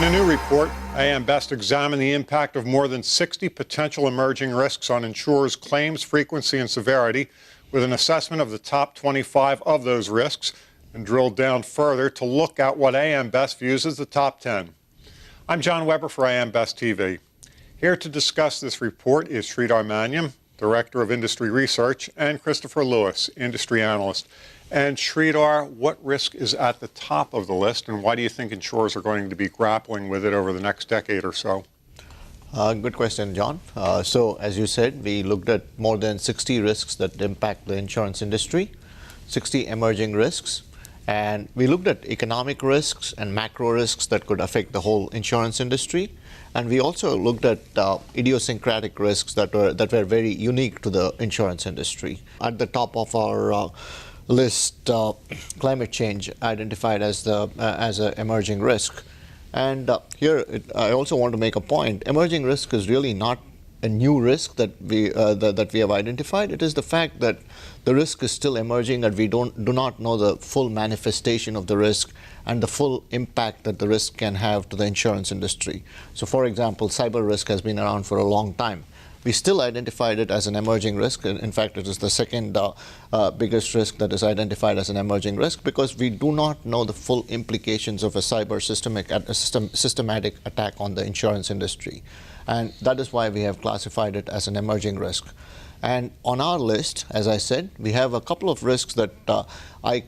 In a new report, AM Best examined the impact of more than 60 potential emerging risks on insurers' claims frequency and severity, with an assessment of the top 25 of those risks, and drilled down further to look at what AM Best views as the top 10. I'm John Weber for AM Best TV. Here to discuss this report is Sridhar Manyem, Director of Industry Research, and Christopher Lewis, Industry Analyst. And Sridhar, what risk is at the top of the list, and why do you think insurers are going to be grappling with it over the next decade or so? Good question, John. So, as you said, we looked at more than 60 risks that impact the insurance industry, 60 emerging risks, and we looked at economic risks and macro risks that could affect the whole insurance industry. And we also looked at idiosyncratic risks that were very unique to the insurance industry. At the top of our list, climate change identified as an emerging risk. And I also want to make a point. Emerging risk is really not a new risk that we have identified. It is the fact that the risk is still emerging, and we do not know the full manifestation of the risk and the full impact that the risk can have to the insurance industry. So, for example, cyber risk has been around for a long time. We still identified it as an emerging risk. In fact, it is the second biggest risk that is identified as an emerging risk, because we do not know the full implications of a systematic attack on the insurance industry. And that is why we have classified it as an emerging risk. And on our list, as I said, we have a couple of risks that I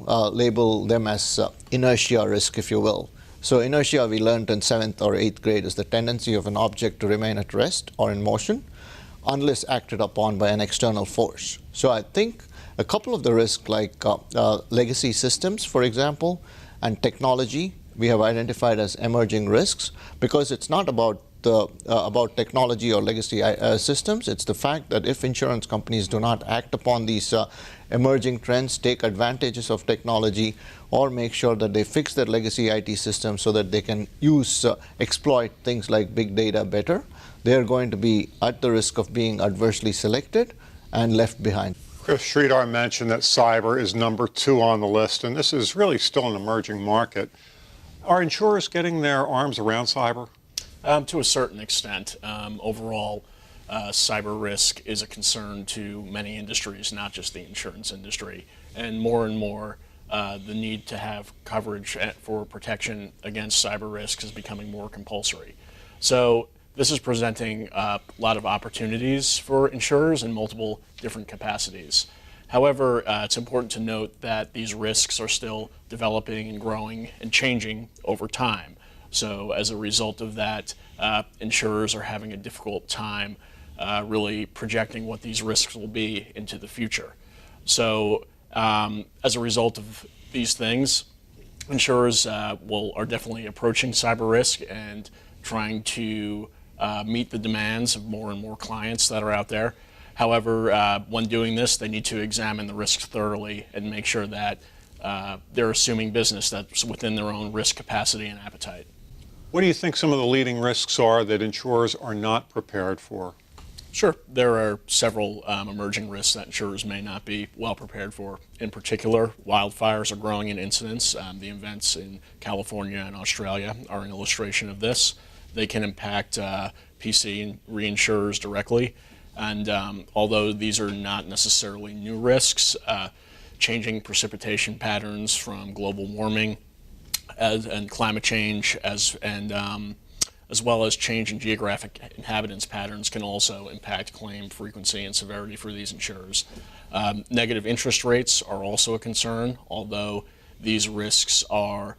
label them as inertia risk, if you will. So inertia, we learned in 7th or 8th grade, is the tendency of an object to remain at rest or in motion unless acted upon by an external force. So I think a couple of the risks, like legacy systems, for example, and technology, we have identified as emerging risks, because it's not about technology or legacy systems. It's the fact that if insurance companies do not act upon these emerging trends, take advantages of technology, or make sure that they fix their legacy IT systems so that they can exploit things like big data better, they're going to be at the risk of being adversely selected and left behind. Chris, Sridhar mentioned that cyber is number 2 on the list, and this is really still an emerging market. Are insurers getting their arms around cyber? To a certain extent. Overall, cyber risk is a concern to many industries, not just the insurance industry. And more, the need to have coverage for protection against cyber risk is becoming more compulsory. So this is presenting a lot of opportunities for insurers in multiple different capacities. However, it's important to note that these risks are still developing and growing and changing over time. So as a result of that, insurers are having a difficult time really projecting what these risks will be into the future. So as a result of these things, insurers are definitely approaching cyber risk and trying to meet the demands of more and more clients that are out there. However, when doing this, they need to examine the risks thoroughly and make sure that they're assuming business that's within their own risk capacity and appetite. What do you think some of the leading risks are that insurers are not prepared for? Sure. There are several emerging risks that insurers may not be well prepared for. In particular, wildfires are growing in incidence. The events in California and Australia are an illustration of this. They can impact PC and reinsurers directly. And although these are not necessarily new risks, changing precipitation patterns from global warming and climate change, as well as change in geographic inhabitants patterns, can also impact claim frequency and severity for these insurers. Negative interest rates are also a concern, although these risks are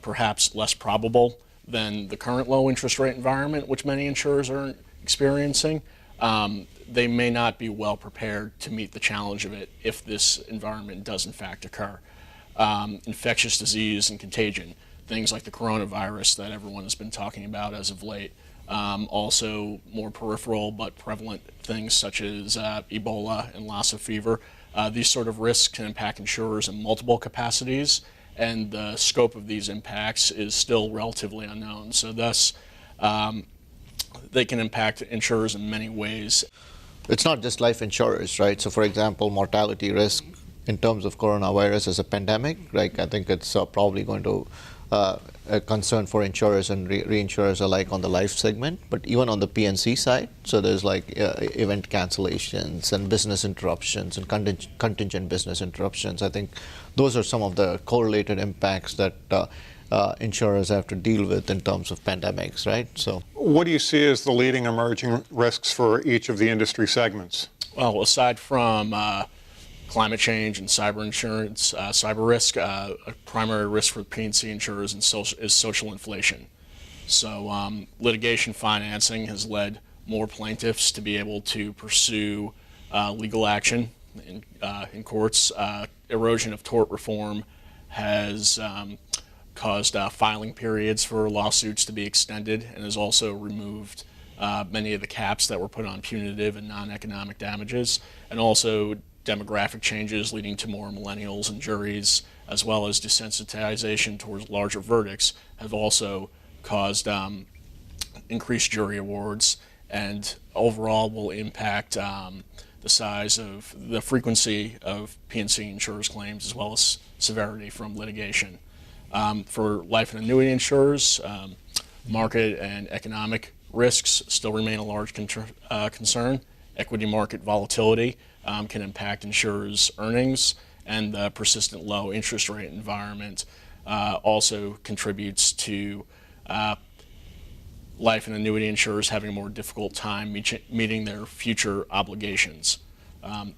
perhaps less probable than the current low interest rate environment, which many insurers are experiencing. They may not be well prepared to meet the challenge of it if this environment does in fact occur. Infectious disease and contagion, things like the coronavirus that everyone has been talking about as of late. Also more peripheral but prevalent things such as Ebola and Lassa fever. These sort of risks can impact insurers in multiple capacities, and the scope of these impacts is still relatively unknown. So thus, they can impact insurers in many ways. It's not just life insurers, right? So for example, mortality risk in terms of coronavirus as a pandemic, like I think it's probably going to a concern for insurers and reinsurers alike on the life segment, but even on the P&C side. So there's like event cancellations and business interruptions and contingent business interruptions. I think those are some of the correlated impacts that insurers have to deal with in terms of pandemics, right? So, what do you see as the leading emerging risks for each of the industry segments? Well, aside from climate change and cyber insurance, cyber risk, a primary risk for P&C insurers is social inflation. So litigation financing has led more plaintiffs to be able to pursue legal action in courts. Erosion of tort reform has caused filing periods for lawsuits to be extended, and has also removed many of the caps that were put on punitive and non-economic damages, and also demographic changes leading to more millennials in juries, as well as desensitization towards larger verdicts, have also caused increased jury awards, and overall will impact the size of the frequency of P&C insurers' claims, as well as severity from litigation. For life and annuity insurers, market and economic risks still remain a large concern. Equity market volatility can impact insurers' earnings, and the persistent low interest rate environment also contributes to life and annuity insurers having a more difficult time meeting their future obligations.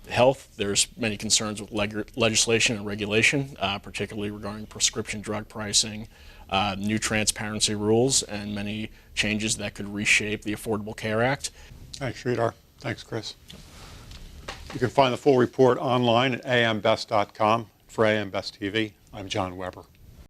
Health, there's many concerns with legislation and regulation, particularly regarding prescription drug pricing, new transparency rules, and many changes that could reshape the Affordable Care Act. Thanks, Sridhar. Thanks, Chris. You can find the full report online at ambest.com. For AM Best TV, I'm John Weber.